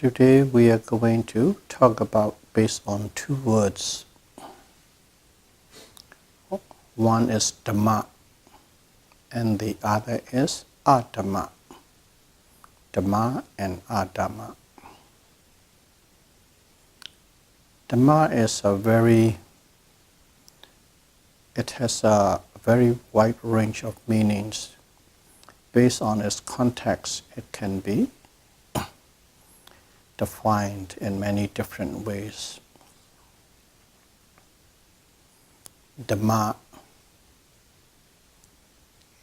Today we are going to talk about based on two words. One is Dhamma and the other is Adhamma. Dhamma and Adhamma. Dhamma is it has a very wide range of meanings. Based on its context, it can be defined in many different ways. Dhamma,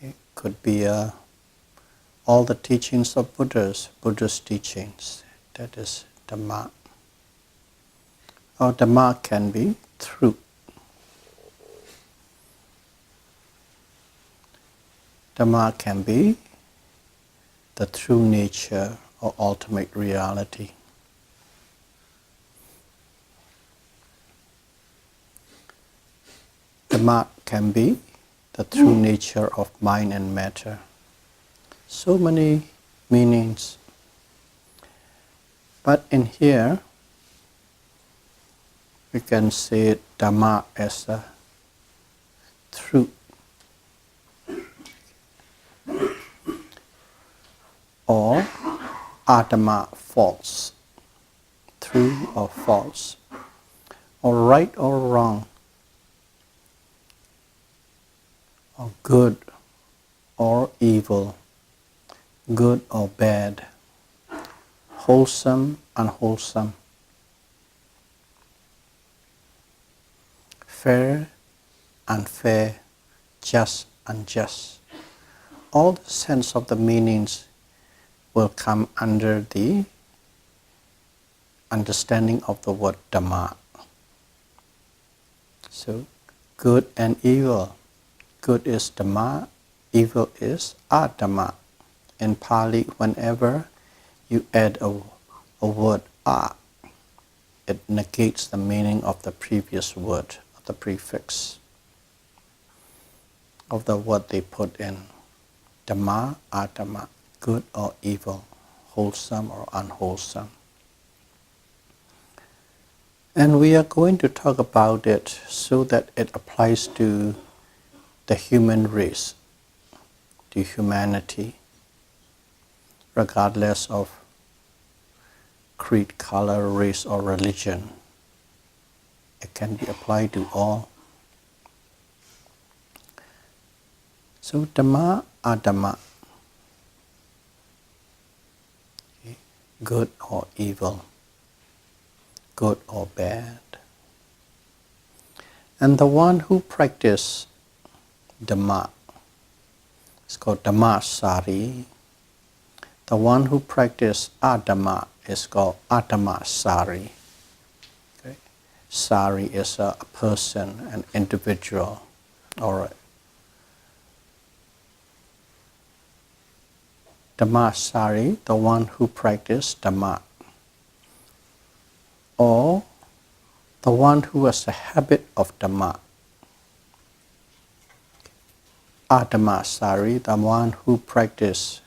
it could be all the teachings of Buddha's teachings, that is Dhamma. Or Dhamma can be truth. Dhamma can be the true nature or ultimate reality. Dhamma can be the true nature of mind and matter. So many meanings. But in here, we can say Dhamma as a truth. Or Adhamma, false. True or false. Or right or wrong. Or good or evil, good or bad, wholesome, unwholesome, fair, unfair, just, unjust. All the sense of the meanings will come under the understanding of the word Dhamma. So, good and evil. Good is Dhamma, evil is Adhamma. In Pali, whenever you add a word A, it negates the meaning of the previous word, of the prefix, of the word they put in. Dhamma, Adhamma, good or evil, wholesome or unwholesome. And we are going to talk about it so that it applies to the human race, to humanity, regardless of creed, color, race, or religion. It can be applied to all. So Dhamma, Adhamma, good or evil, good or bad. And the one who practices Dhamma, it's called Dhammasari. The one who practices Adhamma is called Adhammasari. Okay? Sari is a person, an individual, or Dhammasari, the one who practices Dhamma, or the one who has a habit of Dhamma. Adhammasari, the one who practices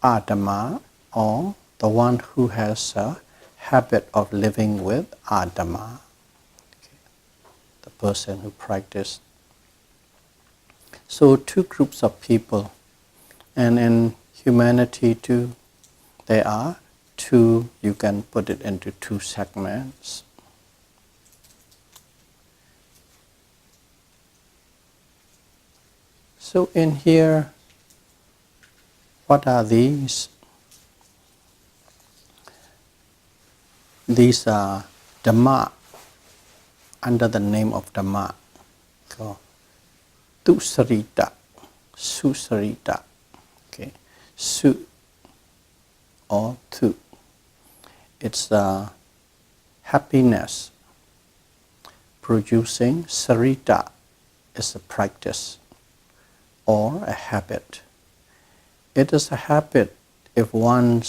Adhamma, or the one who has a habit of living with Adhamma. Okay. The person who practices. So two groups of people, and in humanity too, there are two, you can put it into two segments. So in here, what are these? These are Dhamma, under the name of Dhamma, called Tusarita, Susarita. Okay, Su or Tu. It's happiness producing. Sarita is a practice or a habit. It is a habit. If one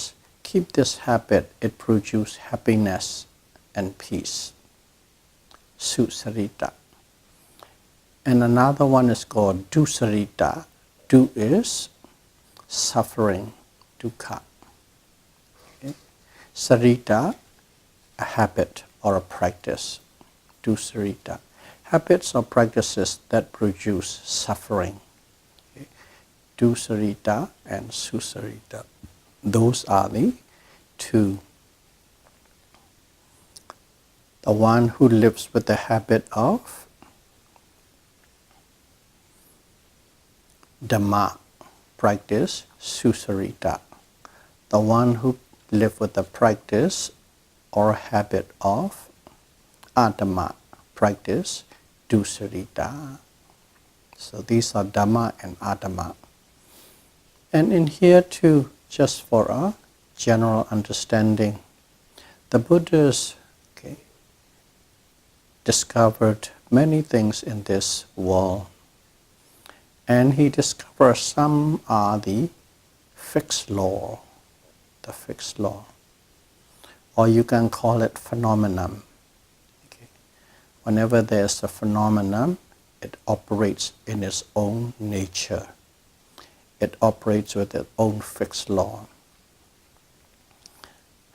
keeps this habit, it produces happiness and peace. Susarita. And another one is called Dusarita. Du is suffering, dukkha. Okay? Sarita, a habit or a practice. Dusarita, habits or practices that produce suffering. Okay. Dusarita and susarita. Those are the two. The one who lives with the habit of Dhamma, practice, susarita. The one who lives with the practice or habit of Adhamma, practice, dusarita. So these are Dhamma and Adhamma. And in here too, just for a general understanding, the Buddhas discovered many things in this world. And he discovered some are the fixed law, the fixed law. Or you can call it phenomenon. Okay. Whenever there's a phenomenon, it operates in its own nature. It operates with its own fixed law.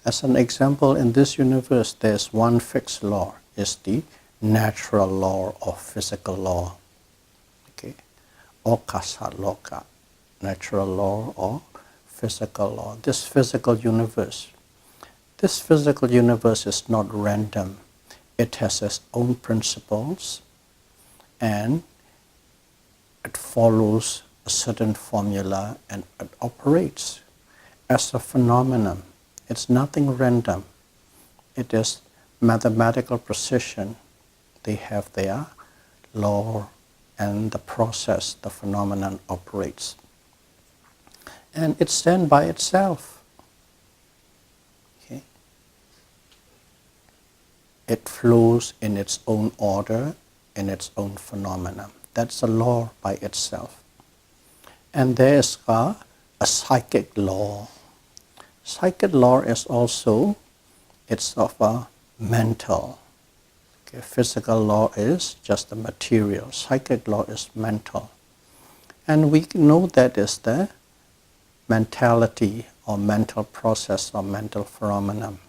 As an example, in this universe, there's one fixed law, is the natural law or physical law. Okay. Okasa loka, natural law or physical law. This physical universe is not random. It has its own principles and it follows a certain formula and it operates as a phenomenon. It's nothing random. It is mathematical precision. They have their law and the process, the phenomenon operates. And it stands by itself. Okay. It flows in its own order, in its own phenomenon. That's a law by itself. And there is a psychic law. Psychic law is also, it's of a mental. Okay, physical law is just the material. Psychic law is mental. And we know that is the mentality or mental process or mental phenomenon.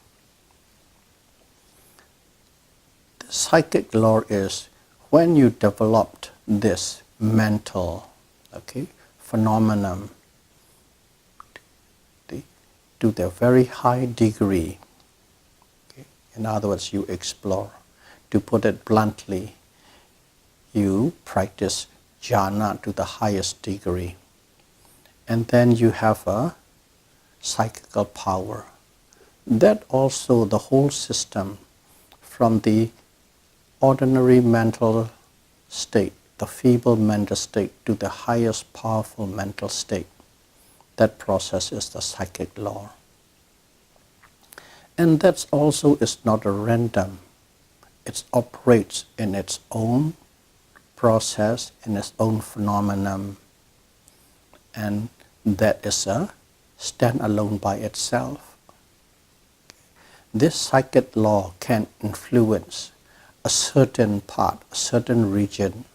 The psychic law is when you developed this mental phenomenon to the very high degree. Okay? In other words, you explore. To put it bluntly, you practice jhana to the highest degree. And then you have a psychical power. That also, the whole system, from the ordinary mental state, the feeble mental state, to the highest powerful mental state, that process is the psychic law. And that also is not a random. It operates in its own process, in its own phenomenon, and that is a stand-alone by itself. This psychic law can influence a certain part, a certain region,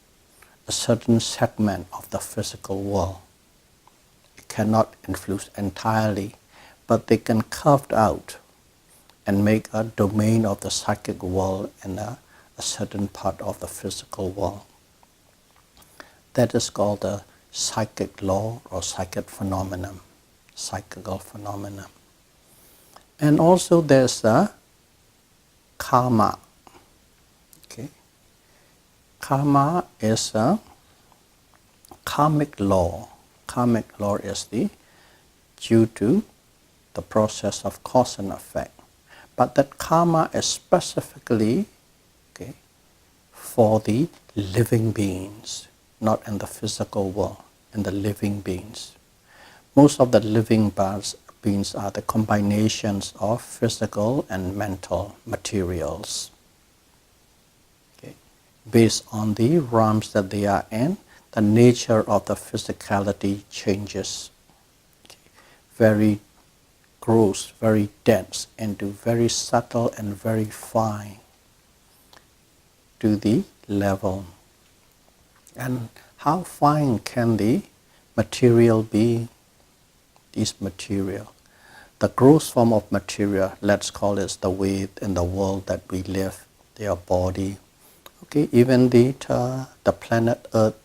a certain segment of the physical world. It cannot influence entirely, but they can carve out and make a domain of the psychic world in a certain part of the physical world. That is called the psychic law or psychic phenomenon, psychical phenomenon. And also there's a karma. Okay. Karma is a karmic law. Karmic law is due to the process of cause and effect. But that karma is specifically for the living beings, not in the physical world, in the living beings. Most of the living beings are the combinations of physical and mental materials. Okay. Based on the realms that they are in, the nature of the physicality changes. Okay. Very gross, very dense, into very subtle and very fine to the level. And how fine can the material be? This material. the gross form of material, let's call it the way in the world that we live, their body. Okay, even the planet Earth,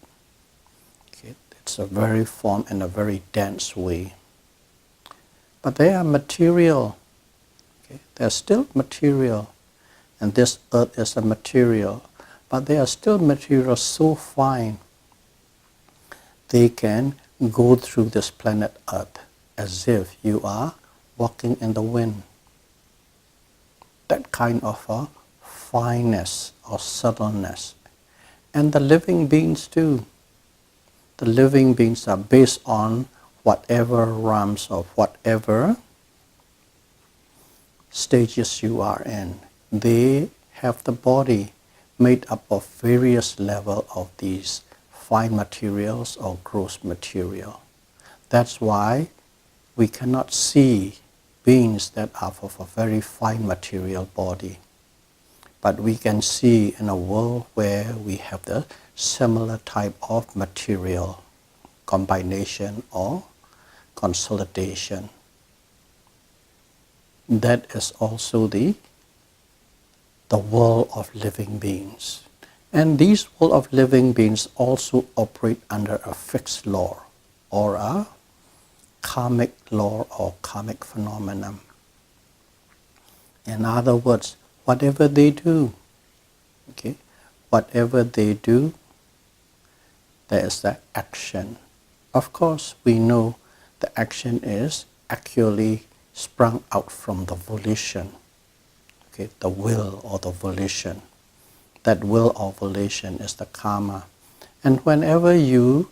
okay, it's a very form in a very dense way. But they are material. Okay, they're still material. And this Earth is a material. But they are still material so fine they can go through this planet Earth as if you are walking in the wind. That kind of a fineness or subtleness. And the living beings too. The living beings are based on whatever realms of whatever stages you are in. They have the body made up of various levels of these fine materials or gross material. That's why we cannot see beings that are of a very fine material body. But we can see in a world where we have the similar type of material combination or consolidation. That is also the world of living beings. And these world of living beings also operate under a fixed law or a karmic law or karmic phenomenon. In other words, whatever they do, okay, whatever they do, there is the action. Of course, we know the action is actually sprung out from the volition, okay, the will or the volition. That will or volition is the karma. And whenever you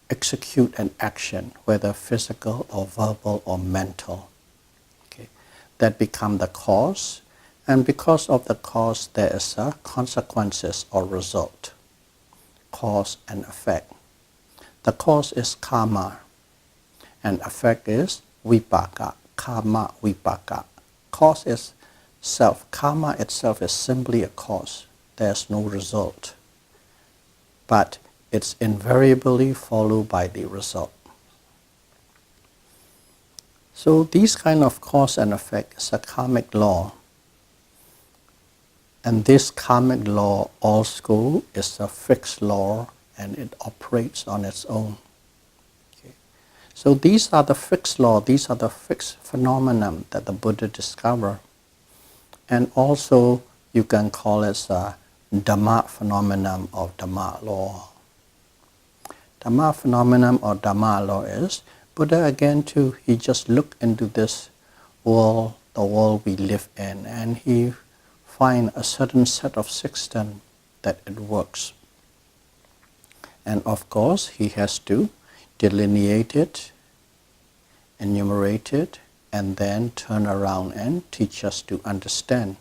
execute an action, whether physical or verbal or mental, okay, that become the cause, and because of the cause there is a consequences or result, cause and effect. The cause is karma, and effect is vipaka, karma vipaka. Cause is self. Karma itself is simply a cause. There's no result. But it's invariably followed by the result. So these kind of cause and effect is a karmic law. And this karmic law also is a fixed law and it operates on its own. Okay. So these are the fixed law, these are the fixed phenomena that the Buddha discovered. And also you can call it a Dhamma phenomenon or Dhamma law. Dhamma phenomenon or Dhamma law is, Buddha again too, he just looked into this world, the world we live in, and he find a certain set of system that it works. And of course, he has to delineate it, enumerate it, and then turn around and teach us to understand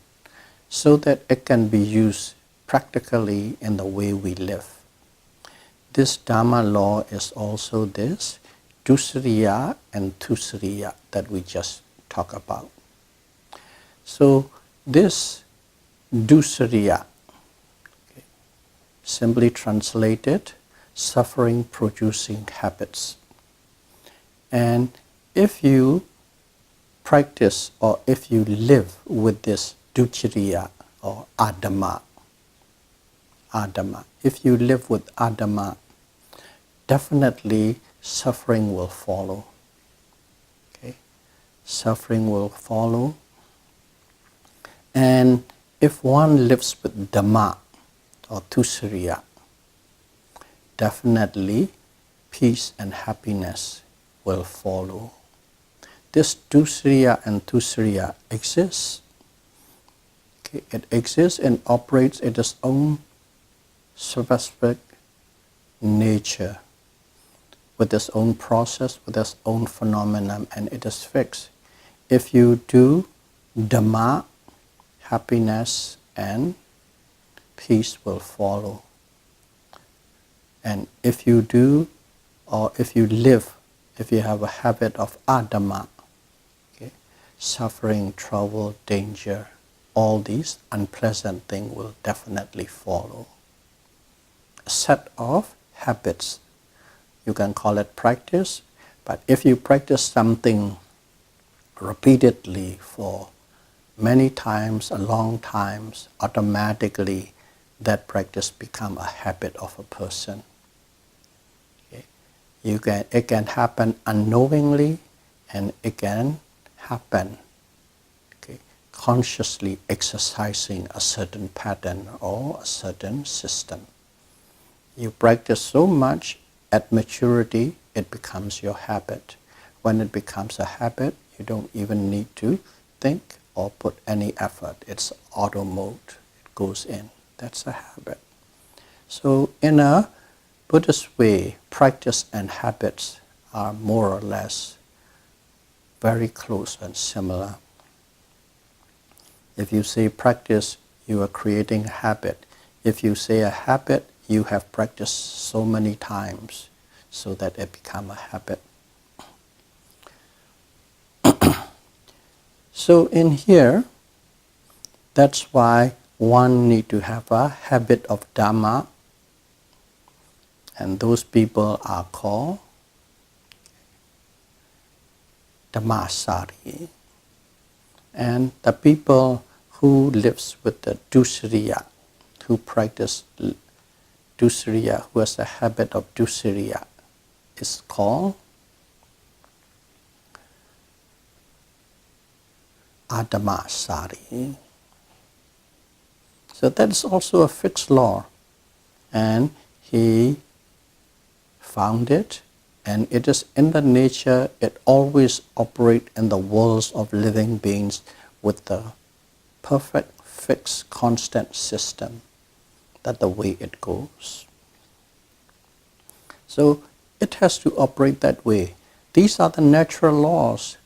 so that it can be used practically in the way we live. This Dhamma law is also this Dusriya and Tusriya that we just talked about. So this Dusriya, okay, simply translated, suffering producing habits. And if you practice or if you live with this Duchiriya or Adhamma, if you live with Adhamma, definitely suffering will follow. Okay? Suffering will follow. And if one lives with Dhamma or Tusriya, definitely peace and happiness will follow. This Dusriya and Tusriya exists. Okay? It exists and operates in its own specific nature, with its own process, with its own phenomenon, and it is fixed. If you do Dhamma, happiness and peace will follow. And if you do, or if you live, if you have a habit of Adhamma, okay, suffering, trouble, danger, all these unpleasant things will definitely follow. A set of habits, you can call it practice, But if you practice something repeatedly for many times, a long times, automatically that practice become a habit of a person. Okay? It can happen unknowingly, and it can happen consciously exercising a certain pattern or a certain system. You practice so much, at maturity, it becomes your habit. When it becomes a habit, you don't even need to think or put any effort. It's auto mode. It goes in. That's a habit. So in a Buddhist way, practice and habits are more or less very close and similar. If you say practice, you are creating a habit. If you say a habit, you have practiced so many times so that it become a habit. So in here, that's why one need to have a habit of Dhamma, and those people are called Dhammasari. And the people who lives with the Dusriya, who practice Dusriya, who has the habit of Dusriya, is called Adhammasari. So that is also a fixed law, and he found it, and it is in the nature. It always operates in the worlds of living beings with the perfect, fixed, constant system. That's the way it goes. So it has to operate that way. These are the natural laws.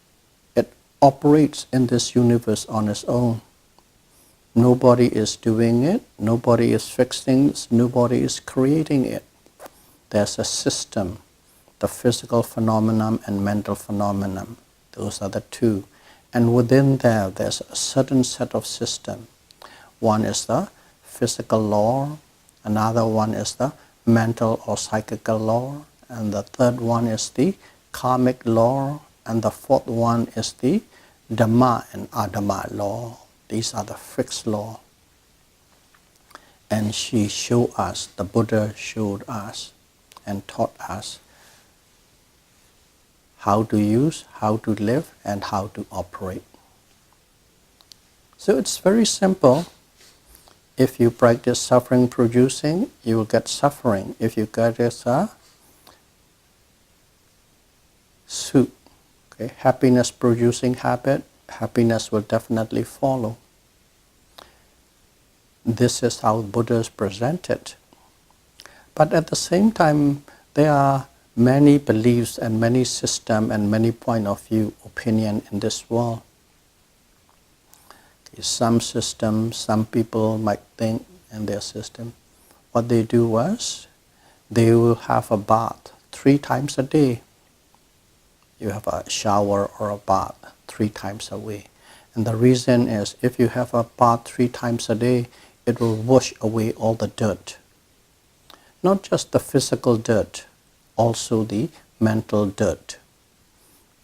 It operates in this universe on its own. Nobody is doing it. Nobody is fixing it. Nobody is creating it. There's a system, the physical phenomenon and mental phenomenon. Those are the two. And within there, there's a certain set of system. One is the physical law, another one is the mental or psychical law, and the third one is the karmic law, and the fourth one is the Dhamma and Adhamma law. These are the fixed law. And she showed us, the Buddha showed us and taught us how to use, how to live, and how to operate. So it's very simple. If you practice suffering producing, you will get suffering. If you practice a suit, happiness producing habit, happiness will definitely follow. This is how Buddha is presented. But at the same time, there are many beliefs and many systems and many point of view, opinion in this world. Some systems, some people might think in their system, what they do was, they will have a bath 3 times a day. You have a shower or a bath 3 times a day. And the reason is, if you have a bath 3 times a day, it will wash away all the dirt. Not just the physical dirt, also the mental dirt.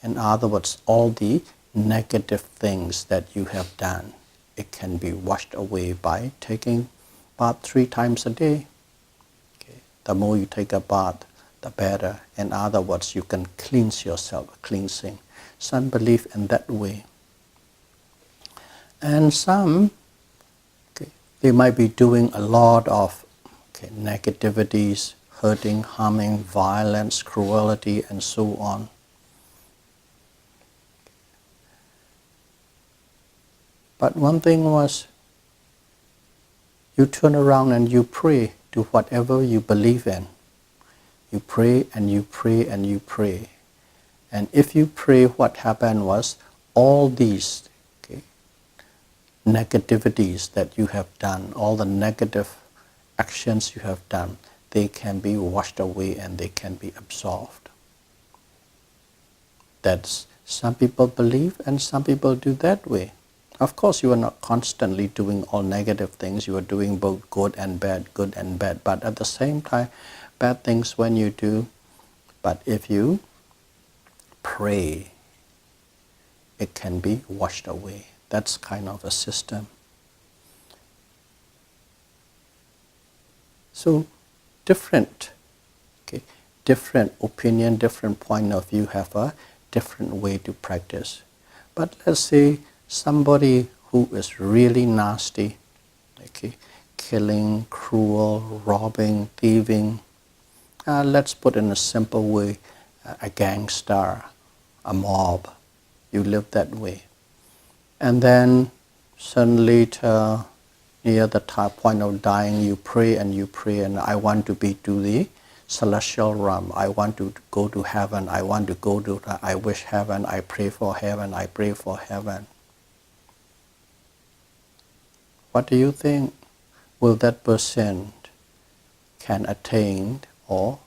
In other words, all the negative things that you have done, it can be washed away by taking bath 3 times a day. The more you take a bath, the better. In other words, you can cleanse yourself, cleansing. Some believe in that way. And some, they might be doing a lot of negativities, hurting, harming, violence, cruelty, and so on. But one thing was, you turn around and you pray to whatever you believe in. You pray and you pray and you pray. And if you pray, what happened was, all these negativities that you have done, all the negative actions you have done, they can be washed away and they can be absolved. That's some people believe and some people do that way. Of course, you are not constantly doing all negative things. You are doing both good and bad. But at the same time, bad things when you do. But if you pray, it can be washed away. That's kind of a system. So different opinion, different point of view have a different way to practice. But let's say somebody who is really nasty, killing, cruel, robbing, thieving, let's put in a simple way, a gangster, a mob, you live that way. And then suddenly near the point of dying, you pray, and I want to be to the celestial realm. I want to go to heaven. I want to go to I wish heaven. I pray for heaven. I pray for heaven. What do you think? Will that person can attain or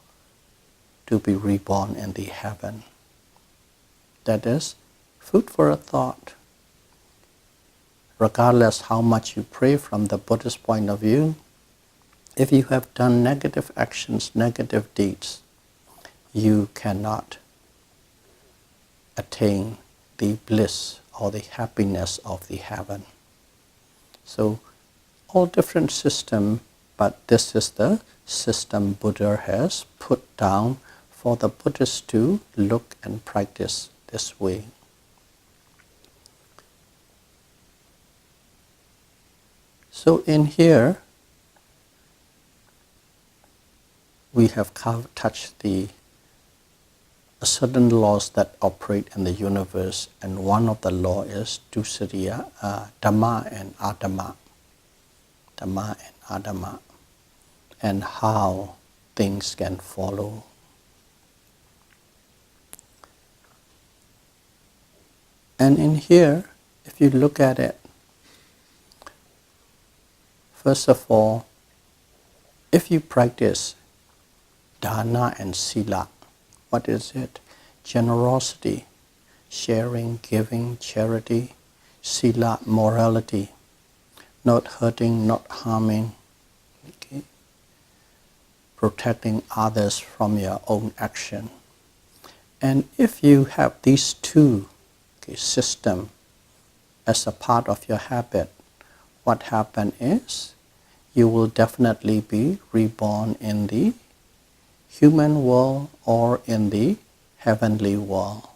to be reborn in the heaven? That is food for a thought. Regardless how much you pray from the Buddhist point of view, if you have done negative actions, negative deeds, you cannot attain the bliss or the happiness of the heaven. So, all different system, but this is the system Buddha has put down for the Buddhists to look and practice this way. So in here, we have touched the certain laws that operate in the universe, and one of the law is Dusariya, Dhamma and Adhamma. Dhamma and Adhamma, and how things can follow. And in here, if you look at it, first of all, if you practice dana and sila, what is it? Generosity, sharing, giving, charity, sila, morality, not hurting, not harming, protecting others from your own action. And if you have these two systems as a part of your habit, what happens is you will definitely be reborn in the human world or in the heavenly world.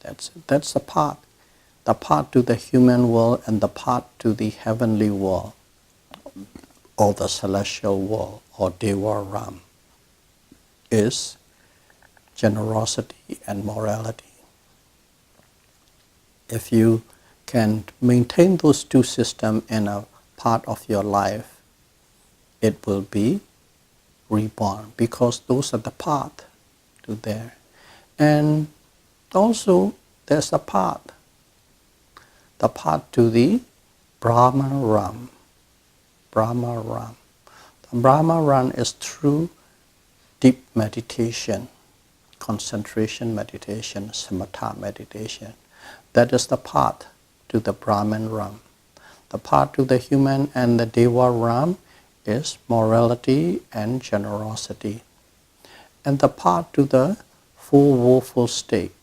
That's the path. The path to the human world and the path to the heavenly world, or the celestial world, or Deva Ram, is generosity and morality. If you can maintain those two systems in a part of your life, it will be reborn, because those are the path to there. And also there's a path, the path to the Brahma Ram. Brahma Ram. The Brahma Ram is through deep meditation, concentration meditation, samatha meditation. That is the path to the Brahman Ram. The path to the human and the Deva Ram is morality and generosity. And the path to the full woeful state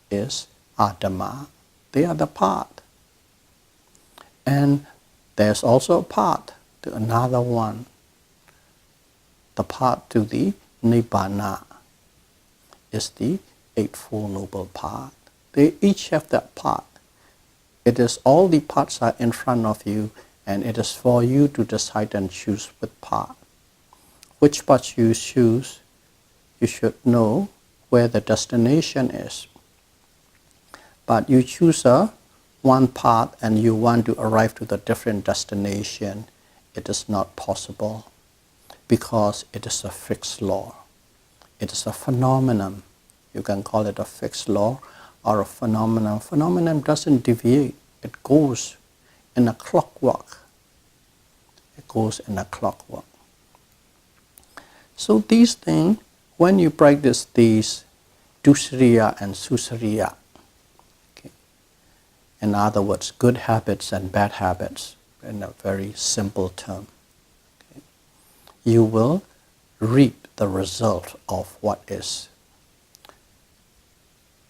is Adhamma. They are the path. And there's also a path to another one, the path to the Nibbana is the Eightfold Noble Path. They each have that path. It is all the paths are in front of you, and it is for you to decide and choose which path. Which path you choose, you should know where the destination is. But you choose one path and you want to arrive to the different destination, it is not possible, because it is a fixed law. It is a phenomenon. You can call it a fixed law or a phenomenon. Phenomenon doesn't deviate. It goes in a clockwork. It goes in a clockwork. So these things, when you practice these Dusariya and Susariya, in other words, good habits and bad habits, in a very simple term, you will reap the result of what is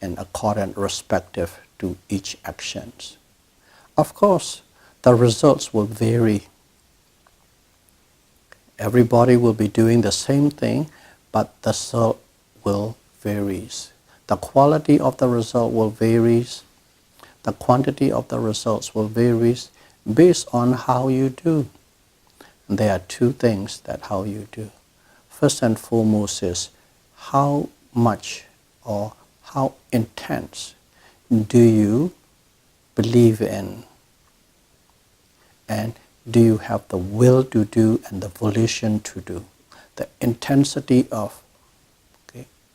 in accordance respective to each action. Of course, the results will vary. Everybody will be doing the same thing, but the result will vary. The quality of the result will vary. The quantity of the results will vary based on how you do. And there are two things that how you do. First and foremost is how much or how intense do you believe in, and do you have the will to do and the volition to do. The intensity of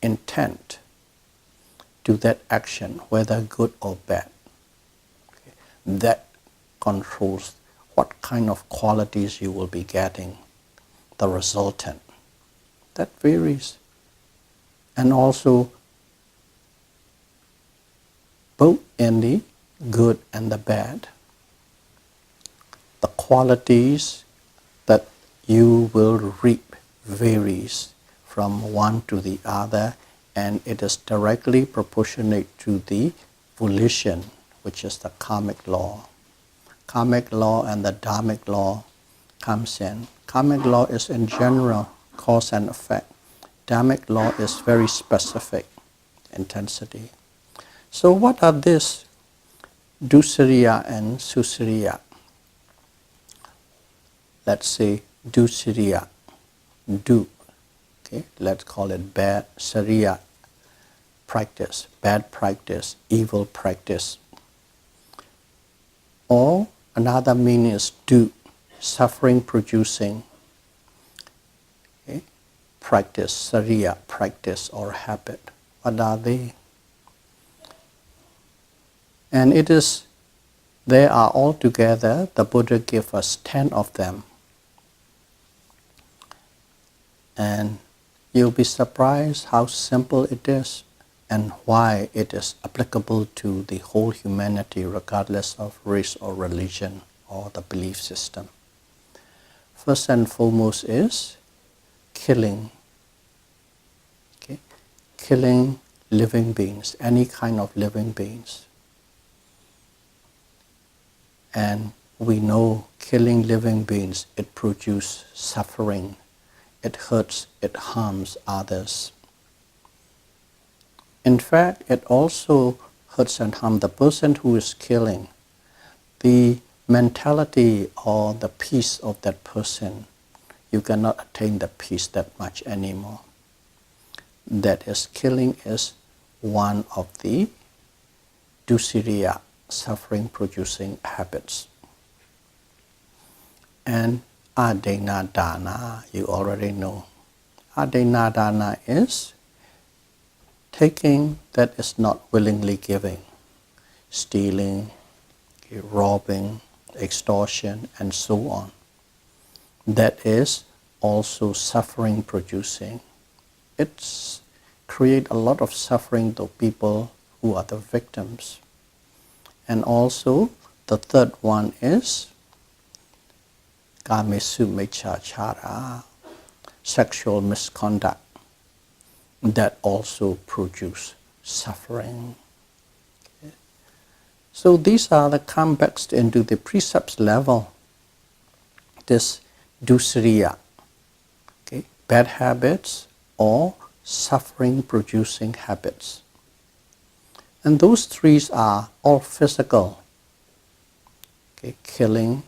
intent to that action, whether good or bad, that controls what kind of qualities you will be getting, the resultant. That varies. And also, both in the good and the bad, the qualities that you will reap varies from one to the other, and it is directly proportionate to the volition, which is the karmic law. Karmic law and the dharmic law comes in. Karmic law is in general, cause and effect. Dharmic law is very specific, intensity. So what are these? Dusariya and susariya. Let's say dusariya, do. Okay, let's call it bad. Sariya, practice, bad practice, evil practice. Or another meaning is do, suffering producing. Okay, practice, sariya, practice or habit. What are they? And it is, they are all together, the Buddha gave us 10 of them. And you'll be surprised how simple it is and why it is applicable to the whole humanity regardless of race or religion or the belief system. First and foremost is killing. Okay? Killing living beings, any kind of living beings. And we know killing living beings, it produces suffering. It hurts, it harms others. In fact, it also hurts and harms the person who is killing. The mentality or the peace of that person, you cannot attain the peace that much anymore. That is, killing is one of the dusariya, suffering producing habits. And adena dana, you already know. Adena dana is taking that is not willingly giving, stealing, robbing, extortion, and so on. That is also suffering producing. It's create a lot of suffering to people who are the victims. And also the third one is kamesu mechachara, sexual misconduct. That also produce suffering. Okay. So these are the come back into the precepts level. This dusariya, okay, bad habits or suffering producing habits. And those three are all physical. Okay, killing,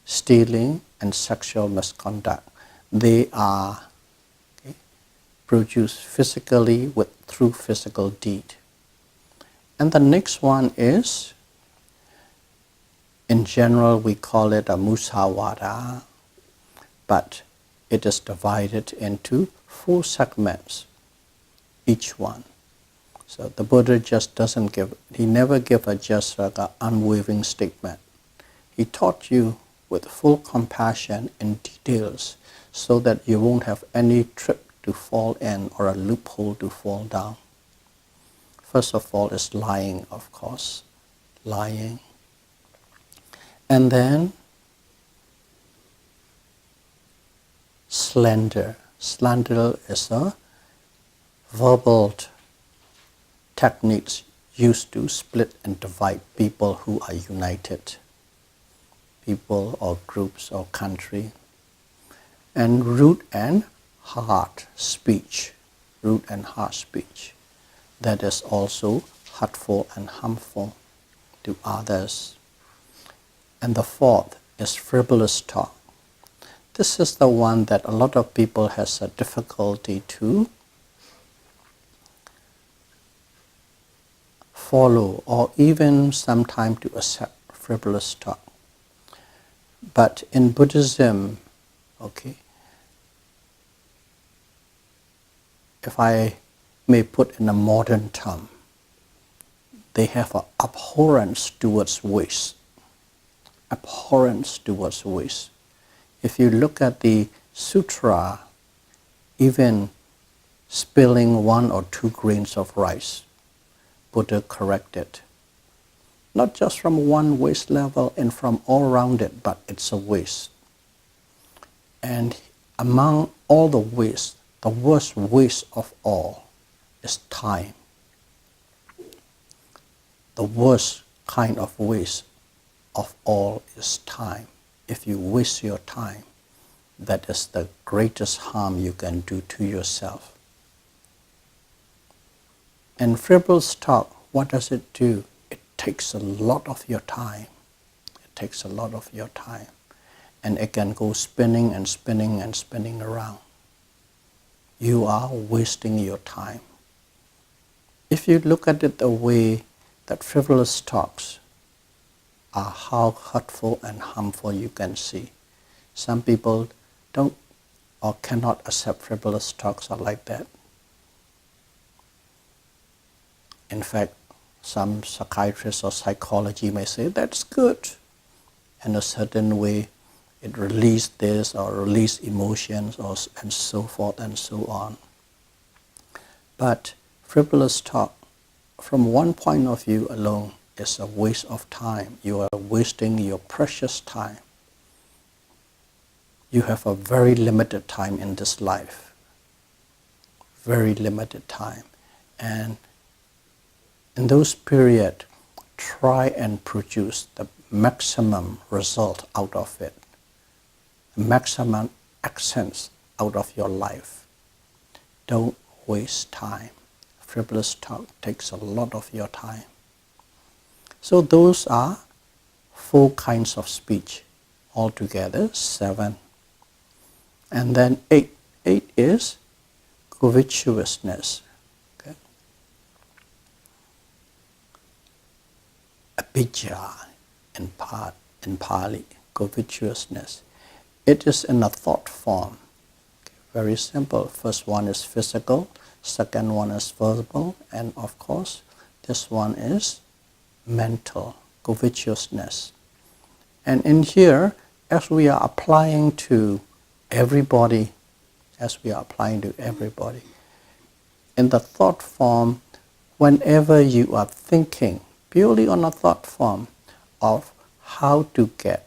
stealing, and sexual misconduct. They are produced physically through physical deed. And the next one is, in general we call it a musawada, but it is divided into 4 segments, each one. So the Buddha just doesn't give, he never gave just like an unwavering statement. He taught you with full compassion in details so that you won't have any trip to fall in or a loophole to fall down. First of all is lying, of course, lying. And then slander. Slander is a verbal techniques used to split and divide people who are united, people or groups or country. And rude and hard speech, that is also hurtful and harmful to others. And the fourth is frivolous talk. This is the one that a lot of people has a difficulty to follow or even sometimes to accept frivolous talk. But in Buddhism, okay, if I may put in a modern term, they have an abhorrence towards waste. Abhorrence towards waste. If you look at the sutra, even spilling 1 or 2 grains of rice, Buddha corrected. Not just from one waste level and from all around it, but it's a waste. And among all the waste, the worst waste of all is time. The worst kind of waste of all is time. If you waste your time, that is the greatest harm you can do to yourself. And frivolous talk, what does it do? It takes a lot of your time. It takes a lot of your time. And it can go spinning and spinning and spinning around. You are wasting your time. If you look at it the way that frivolous talks are, how hurtful and harmful you can see. Some people don't or cannot accept frivolous talks are like that. In fact, some psychiatrists or psychology may say that's good. In a certain way, it releases this or release emotions or and so forth and so on. But frivolous talk, from one point of view alone, is a waste of time. You are wasting your precious time. You have a very limited time in this life. Very limited time. And in those periods, try and produce the maximum result out of it. The maximum essence out of your life. Don't waste time. Frivolous talk takes a lot of your time. So those are 4 kinds of speech. Altogether, 7. And then 8. 8 is covetousness. Okay? Abhijja in Pali, covetousness. It is in a thought form. Okay, very simple. First one is physical, second one is verbal, and of course, this one is mental, covetousness. And in here, as we are applying to everybody, in the thought form, whenever you are thinking purely on a thought form of how to get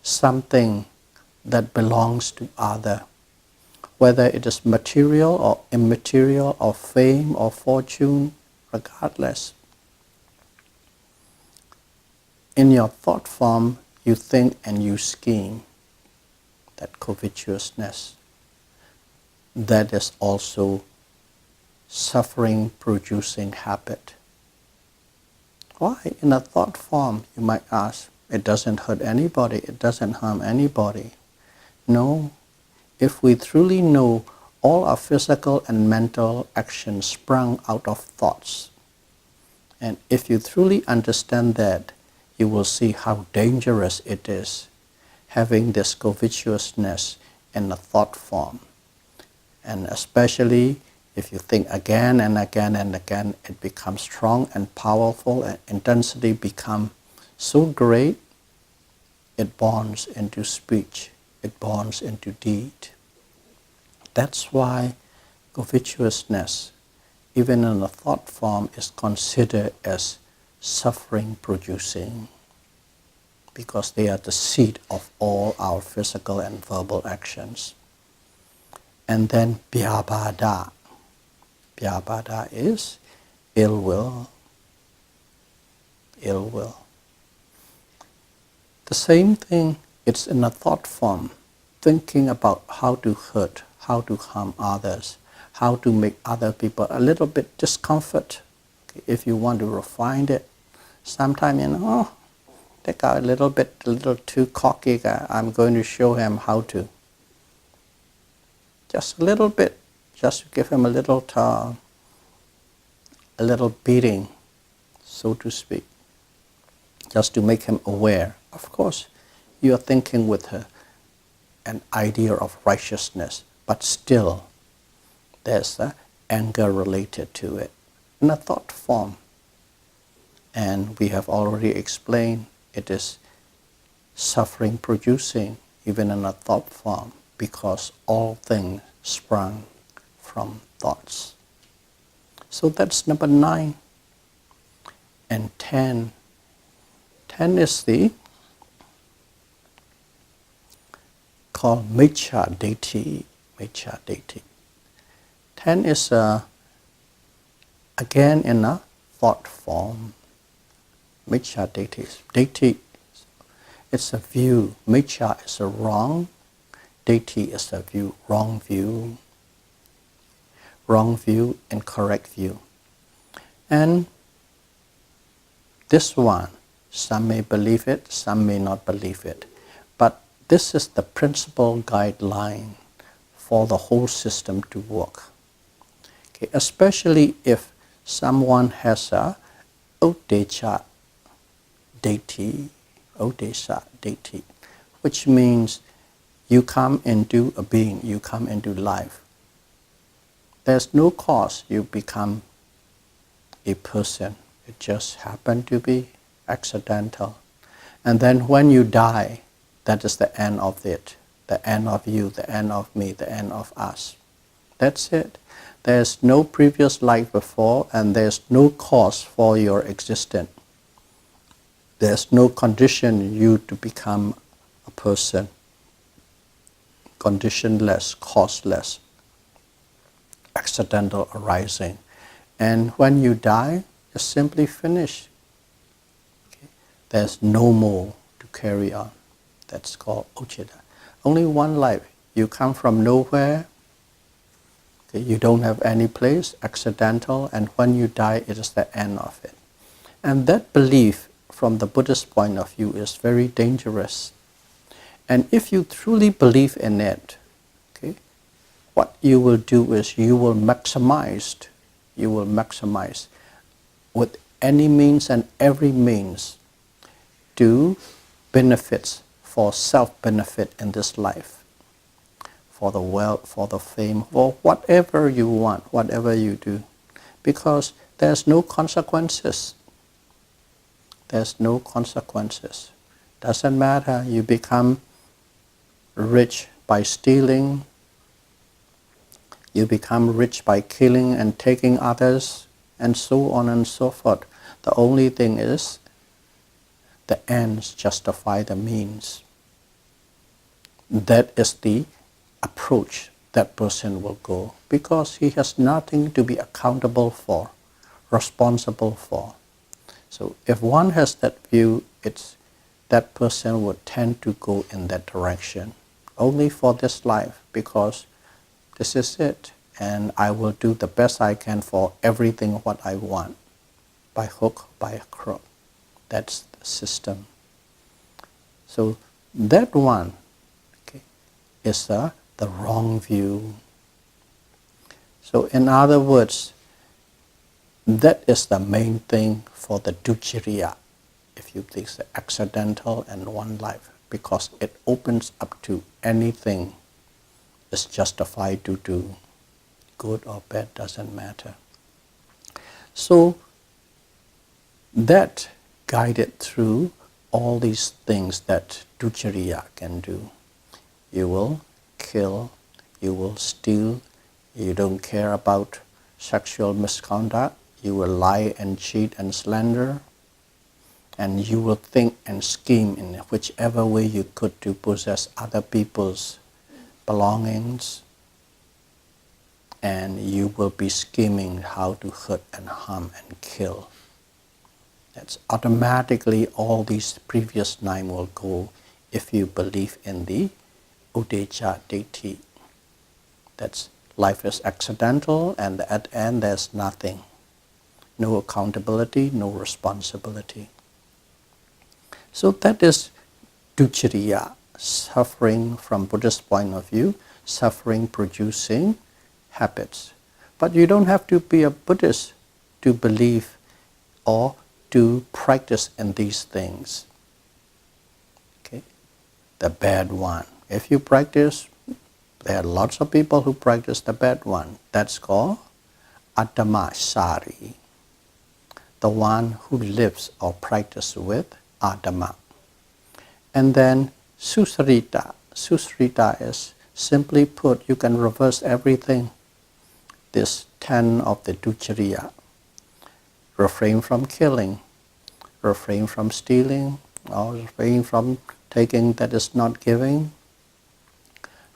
something that belongs to other, whether it is material or immaterial or fame or fortune, regardless. In your thought form, you think and you scheme. That covetousness, that is also suffering producing habit. Why? In a thought form, you might ask, it doesn't hurt anybody, it doesn't harm anybody. No, if we truly know all our physical and mental actions sprung out of thoughts, and if you truly understand that, you will see how dangerous it is having this covetousness in a thought form. And especially if you think again and again and again, it becomes strong and powerful, and intensity becomes so great, it bonds into speech, it bonds into deed. That's why covetousness, even in a thought form, is considered as suffering producing, because they are the seed of all our physical and verbal actions. And then Vyabhada. Vyabhada is ill will, ill will. The same thing, it's in a thought form, thinking about how to hurt, how to harm others, how to make other people a little bit discomfort. Okay, if you want to refine it, sometimes, they got a little too cocky. I'm going to show him how to. Just a little bit, just to give him a little beating, so to speak, just to make him aware. Of course, you are thinking with an idea of righteousness, but still, there's anger related to it in a thought form. And we have already explained it is suffering producing, even in a thought form, because all things sprung from thoughts. So that's number 9. And 10. 10 is the called Miccha Detti. Miccha Detti. 10 is again in a thought form. Miccha Detti. Detti, it's a view. Miccha is a wrong. Detti is a view, wrong view. Wrong view and correct view. And this one, some may believe it, some may not believe it. But this is the principal guideline for the whole system to work. Okay, especially if someone has a Uddecha Detti, which means you come into a being, you come into life. There's no cause you become a person. It just happened to be accidental. And then when you die, that is the end of it. The end of you, the end of me, the end of us. That's it. There's no previous life before, and there's no cause for your existence. There's no condition you to become a person. Conditionless, causeless, accidental arising. And when you die, it's simply finished. Okay? There's no more to carry on. That's called Uchita. Only one life. You come from nowhere. Okay? You don't have any place, accidental, and when you die, it is the end of it. And that belief, from the Buddhist point of view, is very dangerous. And if you truly believe in it, okay, what you will do is you will maximize with any means and every means to benefits for self-benefit in this life, for the wealth, for the fame, for whatever you want, whatever you do, because there's no consequences. There's no consequences. Doesn't matter, you become rich by stealing, you become rich by killing and taking others, and so on and so forth. The only thing is, the ends justify the means. That is the approach that person will go, because he has nothing to be accountable for, responsible for. So if one has that view, that person would tend to go in that direction, only for this life, because this is it, and I will do the best I can for everything what I want, by hook, by crook. That's the system. So that one, okay, is the wrong view. So in other words, that is the main thing for the dukkha, if you think the accidental and one life, because it opens up to anything is justified to do. Good or bad doesn't matter. So that guided through all these things that dukkha can do. You will kill, you will steal, you don't care about sexual misconduct, you will lie and cheat and slander, and you will think and scheme in whichever way you could to possess other people's belongings, and you will be scheming how to hurt and harm and kill. That's automatically all these previous 9 will go if you believe in the Udecca Ditti. That's life is accidental and at the end there's nothing. No accountability, no responsibility. So that is dukkha, suffering from Buddhist point of view, suffering producing habits. But you don't have to be a Buddhist to believe or to practice in these things. Okay? The bad one. If you practice, there are lots of people who practice the bad one. That's called Adhammasari. The one who lives or practices with Adhamma. And then Susrita. Susrita is simply put, you can reverse everything. This 10 of the dukkha. Refrain from killing, refrain from stealing, or refrain from taking that is not giving.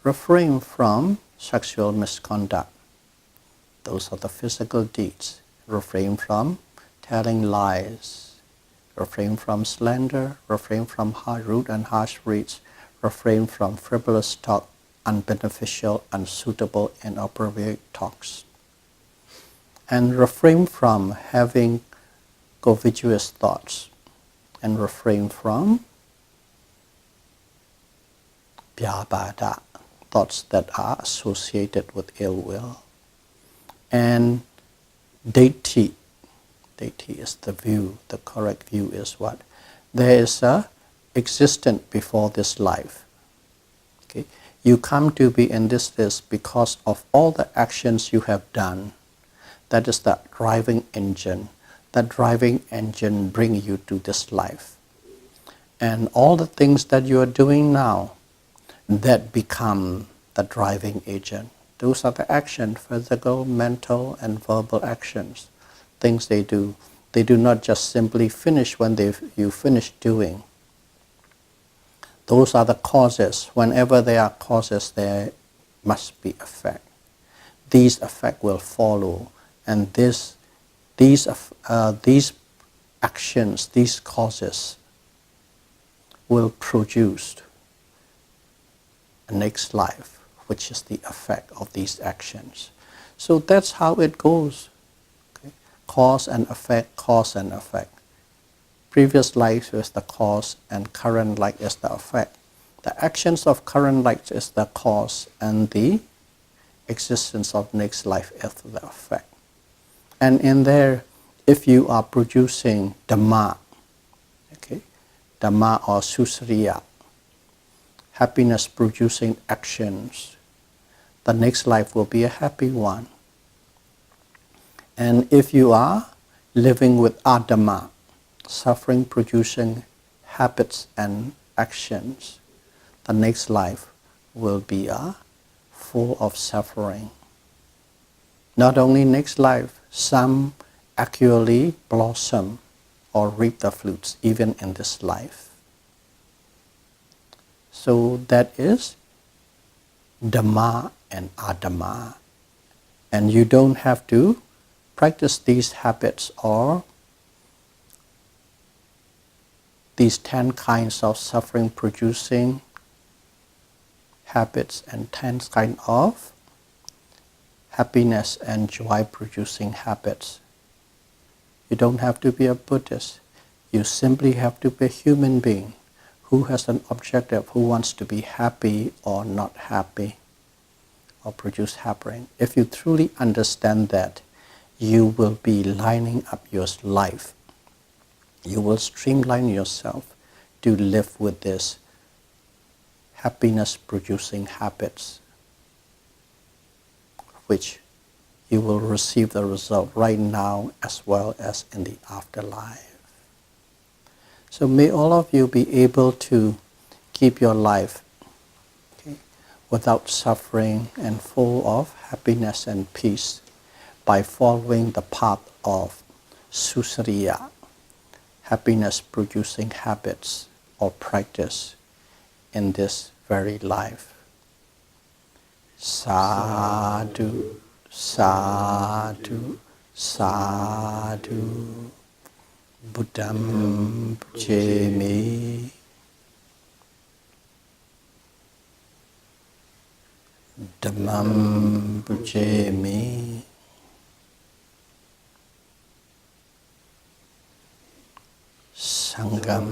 Refrain from sexual misconduct. Those are the physical deeds. Refrain from telling lies. Refrain from slander. Refrain from rude and harsh words. Refrain from frivolous talk, unbeneficial, unsuitable, inappropriate talks. And refrain from having covetous thoughts. And refrain from vyabhada, thoughts that are associated with ill will. And deity. Deity is the view. The correct view is what? There is a existence before this life. Okay? You come to be in this because of all the actions you have done. That is the driving engine. That driving engine brings you to this life. And all the things that you are doing now, that become the driving agent. Those are the actions, physical, mental, and verbal actions. Things they do. They do not just simply finish when you finish doing. Those are the causes. Whenever there are causes, there must be effect. These effects will follow. And these actions, these causes will produce a next life, which is the effect of these actions. So that's how it goes. Okay? Cause and effect, cause and effect. Previous life is the cause and current life is the effect. The actions of current life is the cause and the existence of next life is the effect. And in there, if you are producing Dhamma, okay, Dhamma or Susriya, happiness producing actions, the next life will be a happy one. And if you are living with Adhamma, suffering producing habits and actions, the next life will be full of suffering. Not only next life, some actually blossom or reap the fruits even in this life. So that is Dhamma and Adhamma. And you don't have to practice these habits or these 10 kinds of suffering producing habits and 10 kinds of happiness and joy producing habits. You don't have to be a Buddhist. You simply have to be a human being who has an objective, who wants to be happy or not happy or produce happiness. If you truly understand that, you will be lining up your life. You will streamline yourself to live with this happiness producing habits, which you will receive the result right now as well as in the afterlife. So may all of you be able to keep your life without suffering and full of happiness and peace by following the path of Susriya, happiness producing habits or practice in this very life. Sadhu, Sadhu, sadhu. Buddham puchemi. Dhammam puchemi. Sangham